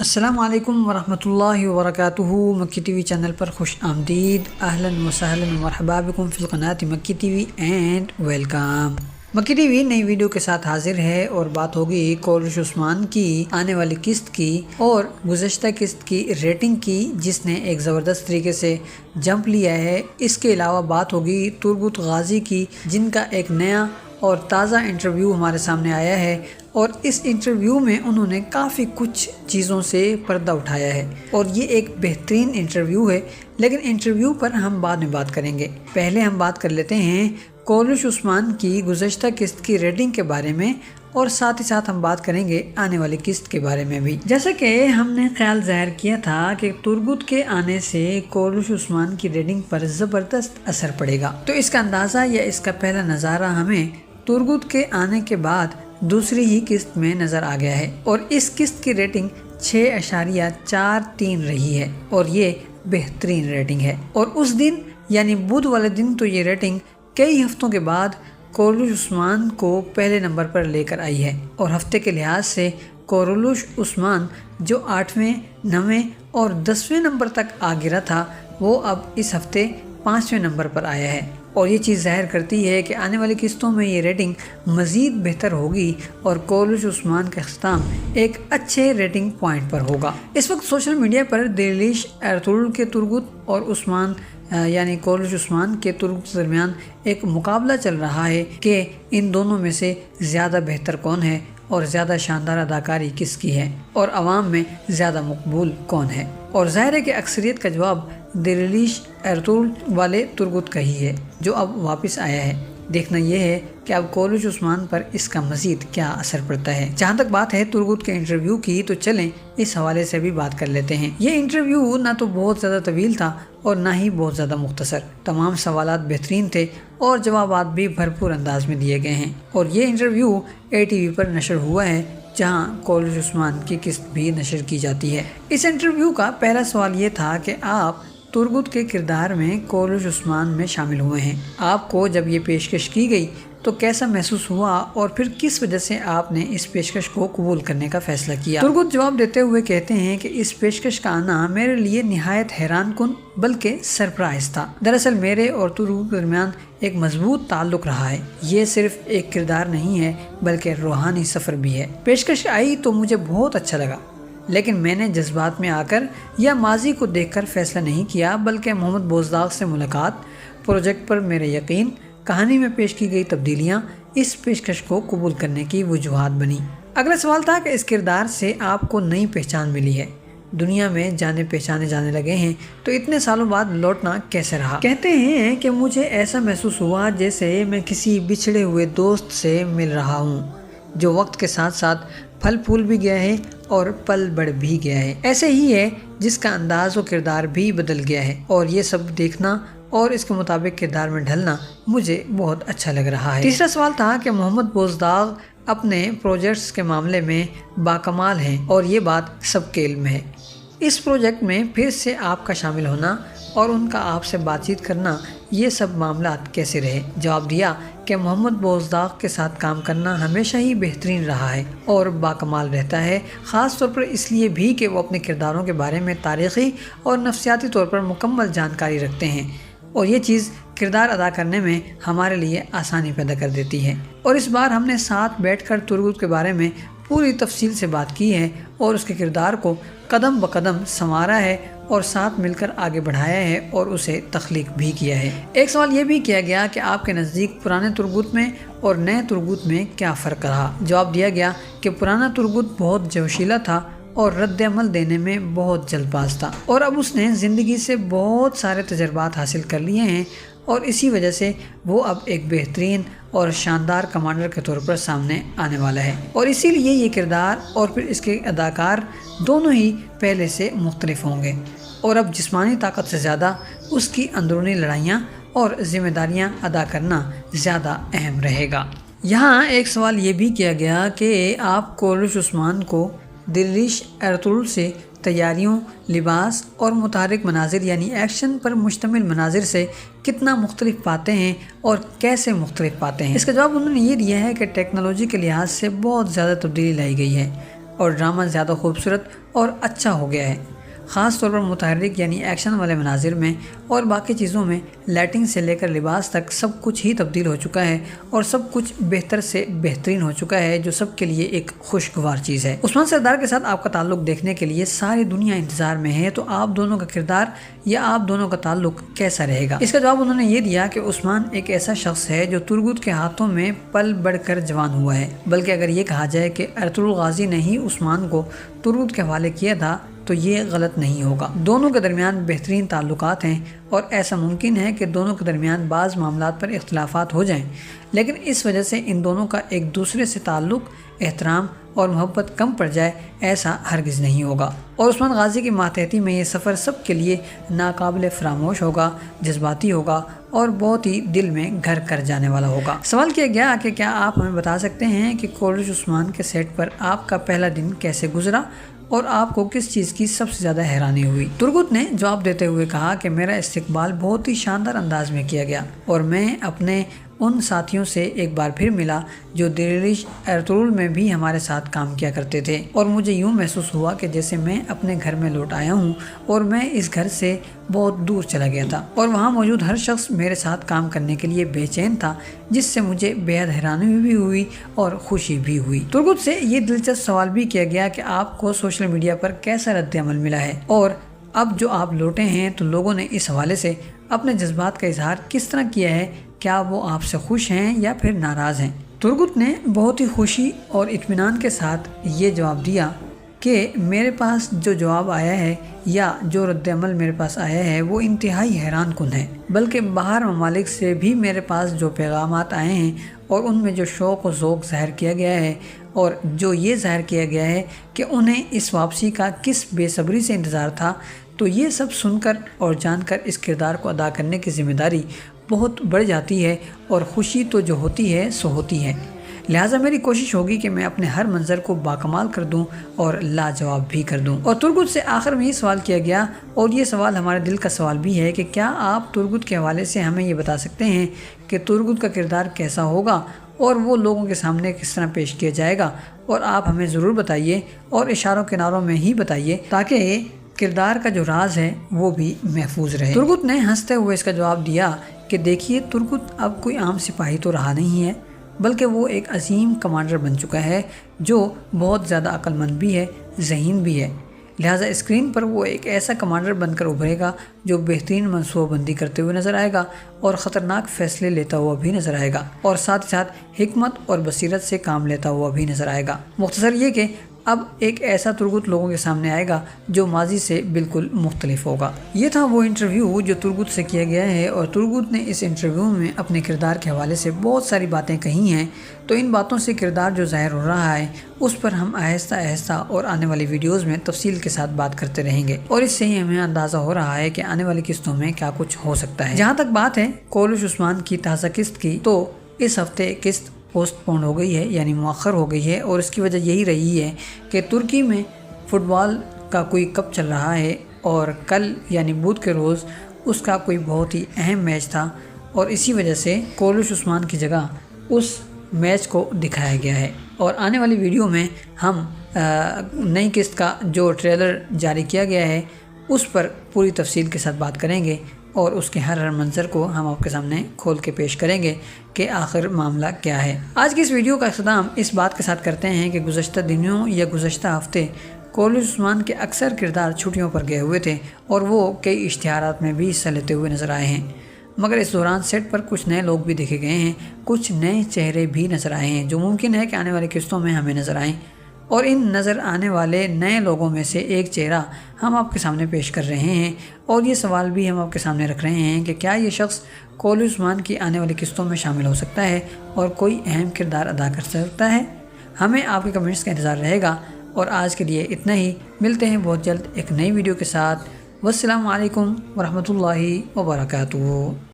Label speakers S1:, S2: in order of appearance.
S1: السلام علیکم ورحمۃ اللہ وبرکاتہ۔ مکی ٹی وی چینل پر خوش آمدید۔ اہلاً وسہلاً مرحبا بکم فی القناۃ مکی ٹی وی اینڈ ویلکم۔ مکی ٹی وی نئی ویڈیو کے ساتھ حاضر ہے اور بات ہوگی کورلش عثمان کی آنے والی قسط کی اور گزشتہ قسط کی ریٹنگ کی، جس نے ایک زبردست طریقے سے جمپ لیا ہے۔ اس کے علاوہ بات ہوگی ترگت غازی کی، جن کا ایک نیا اور تازہ انٹرویو ہمارے سامنے آیا ہے، اور اس انٹرویو میں انہوں نے کافی کچھ چیزوں سے پردہ اٹھایا ہے اور یہ ایک بہترین انٹرویو ہے، لیکن انٹرویو پر ہم بعد میں بات کریں گے۔ پہلے ہم بات کر لیتے ہیں کورلش عثمان کی گزشتہ قسط کی ریٹنگ کے بارے میں، اور ساتھ ہی ساتھ ہم بات کریں گے آنے والی قسط کے بارے میں بھی۔ جیسا کہ ہم نے خیال ظاہر کیا تھا کہ ترگت کے آنے سے کورلش عثمان کی ریٹنگ پر زبردست اثر پڑے گا، تو اس کا اندازہ یا اس کا پہلا نظارہ ہمیں ترگت کے آنے کے بعد دوسری ہی قسط میں نظر آ گیا ہے، اور اس قسط کی ریٹنگ 6.43 رہی ہے، اور یہ بہترین ریٹنگ ہے۔ اور اس دن یعنی بدھ والے دن تو یہ ریٹنگ کئی ہفتوں کے بعد کورلش عثمان کو پہلے نمبر پر لے کر آئی ہے، اور ہفتے کے لحاظ سے کورلش عثمان جو 8ویں، 9ویں اور 10ویں نمبر تک آ گرا تھا، وہ اب اس ہفتے 5ویں نمبر پر آیا ہے، اور یہ چیز ظاہر کرتی ہے کہ آنے والی قسطوں میں یہ ریٹنگ مزید بہتر ہوگی اور کورلش عثمان کا اختتام ایک اچھے ریٹنگ پوائنٹ پر ہوگا۔ اس وقت سوشل میڈیا پر دلیش ارطغرل کے ترگت اور عثمان یعنی کورلش عثمان کے ترگت کے درمیان ایک مقابلہ چل رہا ہے کہ ان دونوں میں سے زیادہ بہتر کون ہے اور زیادہ شاندار اداکاری کس کی ہے، اور عوام میں زیادہ مقبول کون ہے، اور ظاہر ہے کہ اکثریت کا جواب دلیش ارطغرل والے ترگت کا ہی ہے، جو اب واپس آیا ہے۔ دیکھنا یہ ہے کہ اب کورلش عثمان پر اس کا مزید کیا اثر پڑتا ہے۔ جہاں تک بات ہے ترگت کے انٹرویو کی، تو چلیں اس حوالے سے بھی بات کر لیتے ہیں۔ یہ انٹرویو نہ تو بہت زیادہ طویل تھا اور نہ ہی بہت زیادہ مختصر، تمام سوالات بہترین تھے اور جوابات بھی بھرپور انداز میں دیے گئے ہیں، اور یہ انٹرویو ATV پر نشر ہوا ہے، جہاں کورلش عثمان کی قسط بھی نشر کی جاتی ہے۔ اس انٹرویو کا پہلا سوال یہ تھا کہ آپ ترگت کے کردار میں کورلش عثمان میں شامل ہوئے ہیں، آپ کو جب یہ پیشکش کی گئی تو کیسا محسوس ہوا، اور پھر کس وجہ سے آپ نے اس پیشکش کو قبول کرنے کا فیصلہ کیا؟ ترگت جواب دیتے ہوئے کہتے ہیں کہ اس پیشکش کا آنا میرے لیے نہایت حیران کن بلکہ سرپرائز تھا۔ دراصل میرے اور ترگت کے درمیان ایک مضبوط تعلق رہا ہے، یہ صرف ایک کردار نہیں ہے بلکہ روحانی سفر بھی ہے۔ پیشکش آئی تو مجھے بہت اچھا لگا، لیکن میں نے جذبات میں آ کر یا ماضی کو دیکھ کر فیصلہ نہیں کیا، بلکہ محمد بوزداغ سے ملاقات، پروجیکٹ پر میرے یقین، کہانی میں پیش کی گئی تبدیلیاں اس پیشکش کو قبول کرنے کی وجوہات بنی۔ اگلا سوال تھا کہ اس کردار سے آپ کو نئی پہچان ملی ہے، دنیا میں جانے پہچانے جانے لگے ہیں، تو اتنے سالوں بعد لوٹنا کیسے رہا؟ کہتے ہیں کہ مجھے ایسا محسوس ہوا جیسے میں کسی بچھڑے ہوئے دوست سے مل رہا ہوں، جو وقت کے ساتھ ساتھ پھل پھول بھی گیا ہے اور پل بڑھ بھی گیا ہے، ایسے ہی ہے جس کا انداز و کردار بھی بدل گیا ہے، اور یہ سب دیکھنا اور اس کے مطابق کردار میں ڈھلنا مجھے بہت اچھا لگ رہا ہے۔ تیسرا سوال تھا کہ محمد بوزداغ اپنے پروجیکٹس کے معاملے میں باکمال ہیں، اور یہ بات سب کے علم ہے۔ اس پروجیکٹ میں پھر سے آپ کا شامل ہونا اور ان کا آپ سے بات چیت کرنا، یہ سب معاملات کیسے رہے؟ جواب دیا کہ محمد بوزداغ کے ساتھ کام کرنا ہمیشہ ہی بہترین رہا ہے اور باکمال رہتا ہے، خاص طور پر اس لیے بھی کہ وہ اپنے کرداروں کے بارے میں تاریخی اور نفسیاتی طور پر مکمل جانکاری رکھتے ہیں، اور یہ چیز کردار ادا کرنے میں ہمارے لیے آسانی پیدا کر دیتی ہے۔ اور اس بار ہم نے ساتھ بیٹھ کر ترگت کے بارے میں پوری تفصیل سے بات کی ہے اور اس کے کردار کو قدم بقدم سنوارا ہے اور ساتھ مل کر آگے بڑھایا ہے اور اسے تخلیق بھی کیا ہے۔ ایک سوال یہ بھی کیا گیا کہ آپ کے نزدیک پرانے ترگت میں اور نئے ترگت میں کیا فرق رہا؟ جواب دیا گیا کہ پرانا ترگت بہت جوشیلا تھا اور رد عمل دینے میں بہت جلد باز تھا، اور اب اس نے زندگی سے بہت سارے تجربات حاصل کر لیے ہیں، اور اسی وجہ سے وہ اب ایک بہترین اور شاندار کمانڈر کے طور پر سامنے آنے والا ہے، اور اسی لیے یہ کردار اور پھر اس کے اداکار دونوں ہی پہلے سے مختلف ہوں گے، اور اب جسمانی طاقت سے زیادہ اس کی اندرونی لڑائیاں اور ذمہ داریاں ادا کرنا زیادہ اہم رہے گا۔ یہاں ایک سوال یہ بھی کیا گیا کہ آپ کورلش عثمان کو دلیش ارطغرل سے تیاریوں، لباس اور متحرک مناظر یعنی ایکشن پر مشتمل مناظر سے کتنا مختلف پاتے ہیں اور کیسے مختلف پاتے ہیں؟ اس کا جواب انہوں نے یہ دیا ہے کہ ٹیکنالوجی کے لحاظ سے بہت زیادہ تبدیلی لائی گئی ہے، اور ڈرامہ زیادہ خوبصورت اور اچھا ہو گیا ہے۔ خاص طور پر متحرک یعنی ایکشن والے مناظر میں اور باقی چیزوں میں لائٹنگ سے لے کر لباس تک سب کچھ ہی تبدیل ہو چکا ہے اور سب کچھ بہتر سے بہترین ہو چکا ہے، جو سب کے لیے ایک خوشگوار چیز ہے۔ عثمان سردار کے ساتھ آپ کا تعلق دیکھنے کے لیے ساری دنیا انتظار میں ہے، تو آپ دونوں کا کردار یا آپ دونوں کا تعلق کیسا رہے گا؟ اس کا جواب انہوں نے یہ دیا کہ عثمان ایک ایسا شخص ہے جو ترگت کے ہاتھوں میں پل بڑھ کر جوان ہوا ہے، بلکہ اگر یہ کہا جائے کہ ارطغرل غازی نے ہی عثمان کو ترگت کے حوالے کیا تھا تو یہ غلط نہیں ہوگا۔ دونوں کے درمیان بہترین تعلقات ہیں اور ایسا ممکن ہے کہ دونوں کے درمیان بعض معاملات پر اختلافات ہو جائیں، لیکن اس وجہ سے ان دونوں کا ایک دوسرے سے تعلق، احترام اور محبت کم پڑ جائے، ایسا ہرگز نہیں ہوگا۔ اور عثمان غازی کی ماتحتی میں یہ سفر سب کے لیے ناقابل فراموش ہوگا، جذباتی ہوگا اور بہت ہی دل میں گھر کر جانے والا ہوگا۔ سوال کیا گیا کہ کیا آپ ہمیں بتا سکتے ہیں کہ کورلش عثمان کے سیٹ پر آپ کا پہلا دن کیسے گزرا اور آپ کو کس چیز کی سب سے زیادہ حیرانی ہوئی؟ ترگت نے جواب دیتے ہوئے کہا کہ میرا استقبال بہت ہی شاندار انداز میں کیا گیا اور میں اپنے ان ساتھیوں سے ایک بار پھر ملا جو دریلش ارطغرل میں بھی ہمارے ساتھ کام کیا کرتے تھے، اور مجھے یوں محسوس ہوا کہ جیسے میں اپنے گھر میں لوٹ آیا ہوں اور میں اس گھر سے بہت دور چلا گیا تھا، اور وہاں موجود ہر شخص میرے ساتھ کام کرنے کے لیے بے چین تھا، جس سے مجھے بےحد حیرانی بھی ہوئی اور خوشی بھی ہوئی۔ ترگت سے یہ دلچسپ سوال بھی کیا گیا کہ آپ کو سوشل میڈیا پر کیسا رد عمل ملا ہے، اور اب جو آپ لوٹے ہیں تو لوگوں نے اس حوالے سے اپنے جذبات کا اظہار کس طرح کیا ہے؟ کیا وہ آپ سے خوش ہیں یا پھر ناراض ہیں؟ ترگت نے بہت ہی خوشی اور اطمینان کے ساتھ یہ جواب دیا کہ میرے پاس جو جواب آیا ہے یا جو رد عمل میرے پاس آیا ہے وہ انتہائی حیران کن ہے، بلکہ باہر ممالک سے بھی میرے پاس جو پیغامات آئے ہیں اور ان میں جو شوق و ذوق ظاہر کیا گیا ہے اور جو یہ ظاہر کیا گیا ہے کہ انہیں اس واپسی کا کس بے صبری سے انتظار تھا، تو یہ سب سن کر اور جان کر اس کردار کو ادا کرنے کی ذمہ داری بہت بڑھ جاتی ہے، اور خوشی تو جو ہوتی ہے سو ہوتی ہے۔ لہٰذا میری کوشش ہوگی کہ میں اپنے ہر منظر کو باکمال کر دوں اور لاجواب بھی کر دوں۔ اور ترگت سے آخر میں یہ سوال کیا گیا، اور یہ سوال ہمارے دل کا سوال بھی ہے، کہ کیا آپ ترگت کے حوالے سے ہمیں یہ بتا سکتے ہیں کہ ترگت کا کردار کیسا ہوگا اور وہ لوگوں کے سامنے کس طرح پیش کیا جائے گا؟ اور آپ ہمیں ضرور بتائیے، اور اشاروں کناروں میں ہی بتائیے، تاکہ کردار کا جو راز ہے وہ بھی محفوظ رہے۔ ترگت نے ہنستے ہوئے اس کا جواب دیا کہ دیکھیے، ترگت اب کوئی عام سپاہی تو رہا نہیں ہے، بلکہ وہ ایک عظیم کمانڈر بن چکا ہے جو بہت زیادہ عقل مند بھی ہے، ذہین بھی ہے۔ لہٰذا اسکرین پر وہ ایک ایسا کمانڈر بن کر ابھرے گا جو بہترین منصوبہ بندی کرتے ہوئے نظر آئے گا اور خطرناک فیصلے لیتا ہوا بھی نظر آئے گا، اور ساتھ ہی ساتھ حکمت اور بصیرت سے کام لیتا ہوا بھی نظر آئے گا۔ مختصر یہ کہ اب ایک ایسا ترگت لوگوں کے سامنے آئے گا جو ماضی سے بالکل مختلف ہوگا۔ یہ تھا وہ انٹرویو جو ترگت سے کیا گیا ہے، اور ترگت نے اس انٹرویو میں اپنے کردار کے حوالے سے بہت ساری باتیں کہی ہیں، تو ان باتوں سے کردار جو ظاہر ہو رہا ہے اس پر ہم آہستہ آہستہ اور آنے والی ویڈیوز میں تفصیل کے ساتھ بات کرتے رہیں گے، اور اس سے ہی ہمیں اندازہ ہو رہا ہے کہ آنے والی قسطوں میں کیا کچھ ہو سکتا ہے۔ جہاں تک بات ہے کورلش عثمان کی تازہ قسط کی، تو اس ہفتے قسط پوسٹ پون ہو گئی ہے، یعنی مؤخر ہو گئی ہے، اور اس کی وجہ یہی رہی ہے کہ ترکی میں فٹ بال کا کوئی کپ چل رہا ہے، اور کل یعنی بدھ کے روز اس کا کوئی بہت ہی اہم میچ تھا، اور اسی وجہ سے کورلش عثمان کی جگہ اس میچ کو دکھایا گیا ہے۔ اور آنے والی ویڈیو میں ہم نئی قسط کا جو ٹریلر جاری کیا گیا ہے اس پر پوری تفصیل کے ساتھ بات کریں گے، اور اس کے ہر منظر کو ہم آپ کے سامنے کھول کے پیش کریں گے کہ آخر معاملہ کیا ہے۔ آج کی اس ویڈیو کا اختتام اس بات کے ساتھ کرتے ہیں کہ گزشتہ دنوں یا گزشتہ ہفتے کورلش عثمان کے اکثر کردار چھٹیوں پر گئے ہوئے تھے، اور وہ کئی اشتہارات میں بھی حصہ لیتے ہوئے نظر آئے ہیں، مگر اس دوران سیٹ پر کچھ نئے لوگ بھی دیکھے گئے ہیں، کچھ نئے چہرے بھی نظر آئے ہیں جو ممکن ہے کہ آنے والی قسطوں میں ہمیں نظر آئیں، اور ان نظر آنے والے نئے لوگوں میں سے ایک چہرہ ہم آپ کے سامنے پیش کر رہے ہیں، اور یہ سوال بھی ہم آپ کے سامنے رکھ رہے ہیں کہ کیا یہ شخص کورلش عثمان کی آنے والی قسطوں میں شامل ہو سکتا ہے اور کوئی اہم کردار ادا کر سکتا ہے؟ ہمیں آپ کے کمنٹس کا انتظار رہے گا، اور آج کے لیے اتنا ہی۔ ملتے ہیں بہت جلد ایک نئی ویڈیو کے ساتھ۔ والسلام علیکم ورحمۃ اللہ وبرکاتہ۔